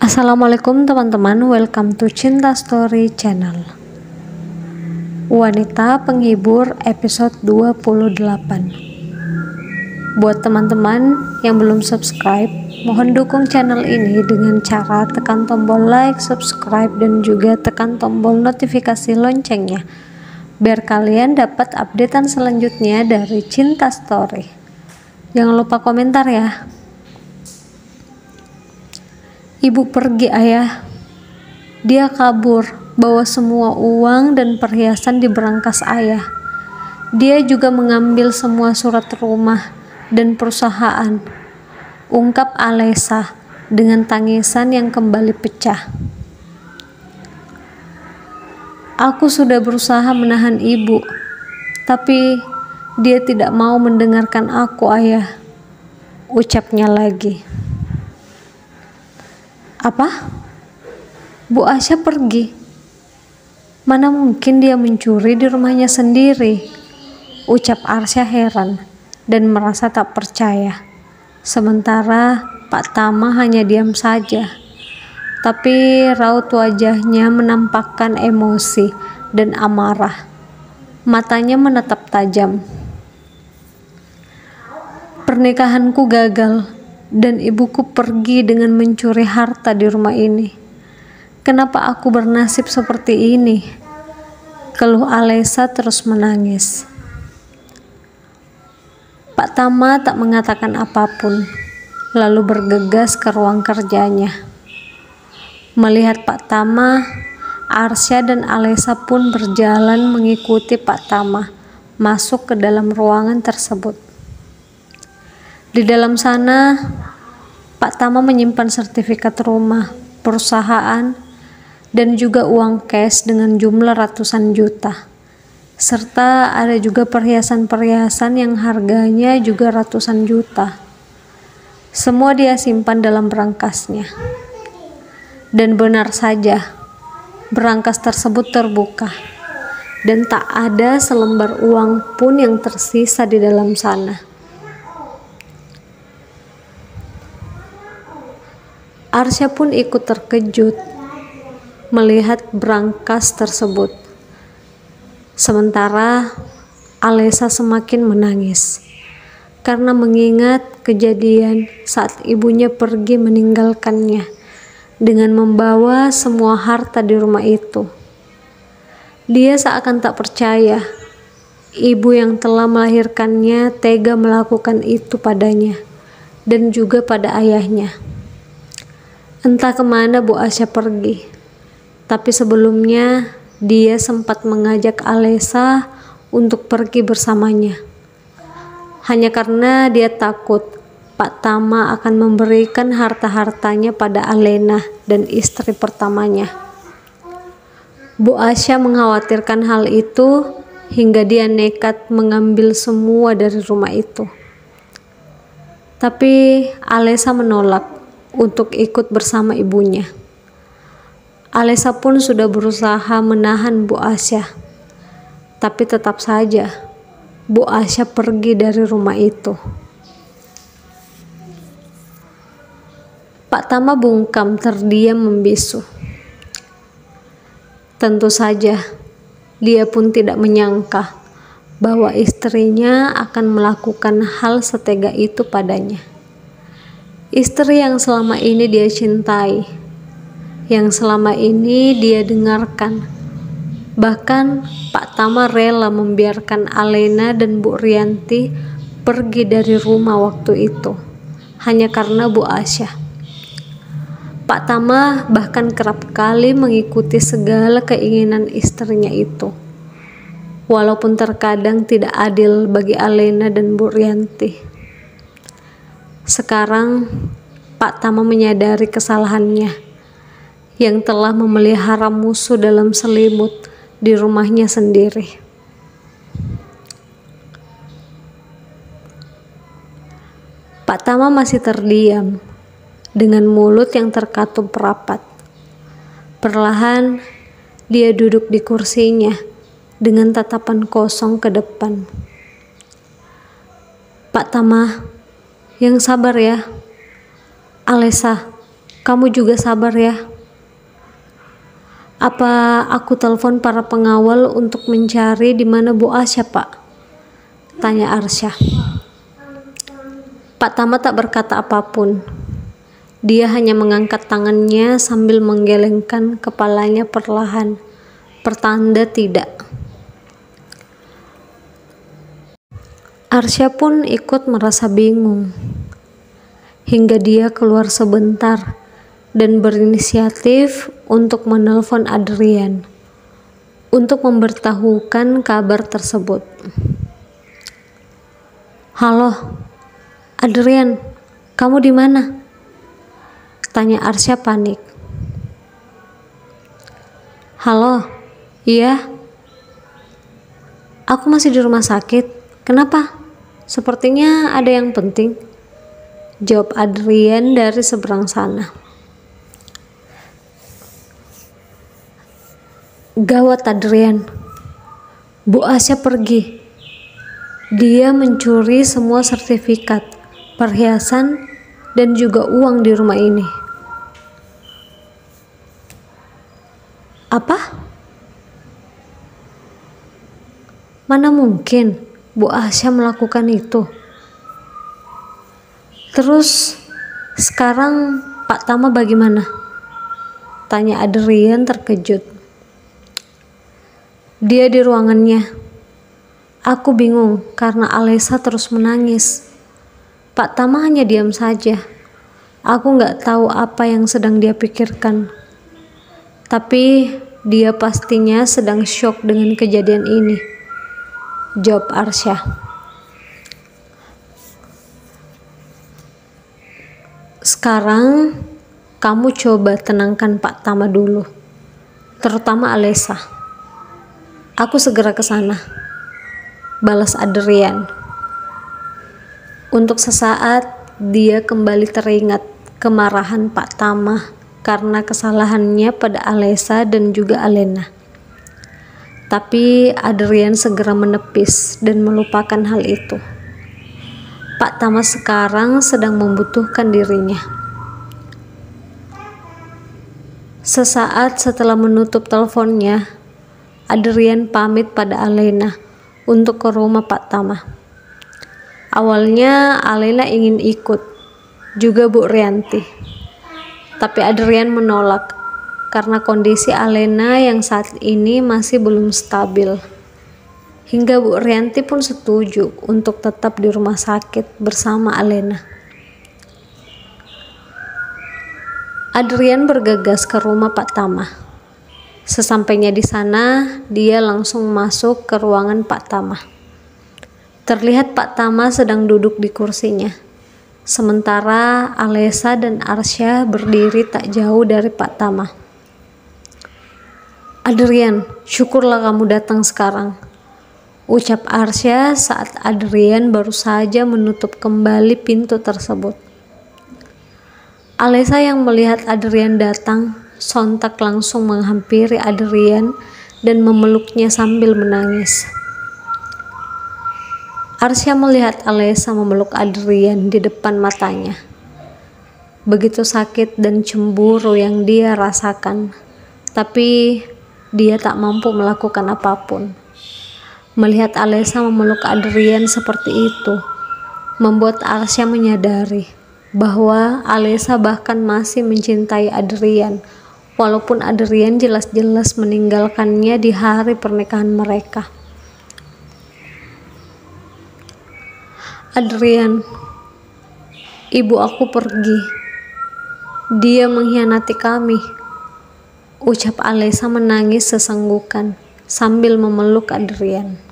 Assalamualaikum teman-teman, welcome to Cinta Story Channel. Wanita Penghibur episode 28. Buat teman-teman yang belum subscribe, mohon dukung channel ini dengan cara tekan tombol like, subscribe, dan juga tekan tombol notifikasi loncengnya biar kalian dapat updatean selanjutnya dari Cinta Story. Jangan lupa komentar ya. Ibu pergi, ayah. Dia kabur, bawa semua uang dan perhiasan di berangkas ayah. Dia juga mengambil semua surat rumah dan perusahaan, ungkap Alesa dengan tangisan yang kembali pecah. Aku sudah berusaha menahan ibu, tapi dia tidak mau mendengarkan aku, ayah, ucapnya lagi. Apa? Bu Asya pergi? Mana mungkin dia mencuri di rumahnya sendiri? Ucap Arsya heran dan merasa tak percaya. Sementara Pak Tama hanya diam saja. Tapi raut wajahnya menampakkan emosi dan amarah. Matanya menatap tajam. Pernikahanku gagal dan ibuku pergi dengan mencuri harta di rumah ini. Kenapa aku bernasib seperti ini? Keluh Alesa terus menangis. Pak Tama tak mengatakan apapun, lalu bergegas ke ruang kerjanya. Melihat Pak Tama, Arsya dan Alesa pun berjalan mengikuti Pak Tama masuk ke dalam ruangan tersebut. Di dalam sana, Pak Tama menyimpan sertifikat rumah, perusahaan, dan juga uang cash dengan jumlah ratusan juta. Serta ada juga perhiasan-perhiasan yang harganya juga ratusan juta. Semua dia simpan dalam berangkasnya. Dan benar saja, berangkas tersebut terbuka. Dan tak ada selembar uang pun yang tersisa di dalam sana. Arsya pun ikut terkejut melihat berangkas tersebut. Sementara Alesa semakin menangis karena mengingat kejadian saat ibunya pergi meninggalkannya dengan membawa semua harta di rumah itu. Dia seakan tak percaya ibu yang telah melahirkannya tega melakukan itu padanya dan juga pada ayahnya. Entah kemana Bu Asya pergi, tapi sebelumnya dia sempat mengajak Alesa untuk pergi bersamanya. Hanya karena dia takut Pak Tama akan memberikan harta-hartanya pada Alena dan istri pertamanya. Bu Asya mengkhawatirkan hal itu hingga dia nekat mengambil semua dari rumah itu. Tapi Alesa menolak untuk ikut bersama ibunya. Alesa pun sudah berusaha menahan Bu Asya, tapi tetap saja Bu Asya pergi dari rumah itu. Pak Tama bungkam terdiam membisu. Tentu saja dia pun tidak menyangka bahwa istrinya akan melakukan hal setega itu padanya. Istri yang selama ini dia cintai, yang selama ini dia dengarkan. Bahkan Pak Tama rela membiarkan Alena dan Bu Rianti pergi dari rumah waktu itu, hanya karena Bu Asya. Pak Tama bahkan kerap kali mengikuti segala keinginan istrinya itu, walaupun terkadang tidak adil bagi Alena dan Bu Rianti. Sekarang Pak Tama menyadari kesalahannya yang telah memelihara musuh dalam selimut di rumahnya sendiri. Pak Tama masih terdiam dengan mulut yang terkatup rapat. Perlahan dia duduk di kursinya dengan tatapan kosong ke depan. Pak Tama, yang sabar ya. Alesa, Kamu juga sabar ya. Apa aku telepon para pengawal untuk mencari di mana Bu Asya, Pak? Tanya Arsyah. Pak Tama tak berkata apapun. Dia hanya mengangkat tangannya sambil menggelengkan kepalanya perlahan, pertanda tidak. Arsyah pun ikut merasa bingung, hingga dia keluar sebentar dan berinisiatif untuk menelpon Adrian untuk memberitahukan kabar tersebut. Halo, Adrian, kamu di mana? Tanya Arsyah panik. Halo, iya. Aku masih di rumah sakit. Kenapa? Sepertinya ada yang penting. Jawab Adrian dari seberang sana. Gawat Adrian, Bu Asya pergi. Dia mencuri semua sertifikat, perhiasan, dan juga uang di rumah ini. Apa? Mana mungkin Bu Asya melakukan itu? Terus sekarang Pak Tama bagaimana? Tanya Adrian terkejut. Dia di ruangannya. Aku bingung karena Alesa terus menangis. Pak Tama hanya diam saja. Aku nggak tahu apa yang sedang dia pikirkan. Tapi dia pastinya sedang syok dengan kejadian ini. Jawab Arsyah. Sekarang kamu coba tenangkan Pak Tama dulu, terutama Alesa. Aku segera ke sana, balas Adrian. Untuk sesaat dia kembali teringat kemarahan Pak Tama karena kesalahannya pada Alesa dan juga Alena. Tapi Adrian segera menepis dan melupakan hal itu. Pak Tama sekarang sedang membutuhkan dirinya. Sesaat setelah menutup teleponnya, Adrian pamit pada Alena untuk ke rumah Pak Tama. Awalnya Alena ingin ikut, juga Bu Rianti. Tapi Adrian menolak karena kondisi Alena yang saat ini masih belum stabil. Hingga Bu Rianti pun setuju untuk tetap di rumah sakit bersama Alena. Adrian bergegas ke rumah Pak Tama. Sesampainya di sana, dia langsung masuk ke ruangan Pak Tama. Terlihat Pak Tama sedang duduk di kursinya. Sementara Alesa dan Arsyah berdiri tak jauh dari Pak Tama. Adrian, syukurlah kamu datang sekarang. Ucap Arsyah saat Adrian baru saja menutup kembali pintu tersebut. Alesa yang melihat Adrian datang, sontak langsung menghampiri Adrian dan memeluknya sambil menangis. Arsyah melihat Alesa memeluk Adrian di depan matanya. Begitu sakit dan cemburu yang dia rasakan, tapi dia tak mampu melakukan apapun. Melihat Alesa memeluk Adrian seperti itu, membuat Arsyah menyadari bahwa Alesa bahkan masih mencintai Adrian, walaupun Adrian jelas-jelas meninggalkannya di hari pernikahan mereka. Adrian, ibu aku pergi. Dia mengkhianati kami. Ucap Alesa menangis sesenggukan sambil memeluk Adrian.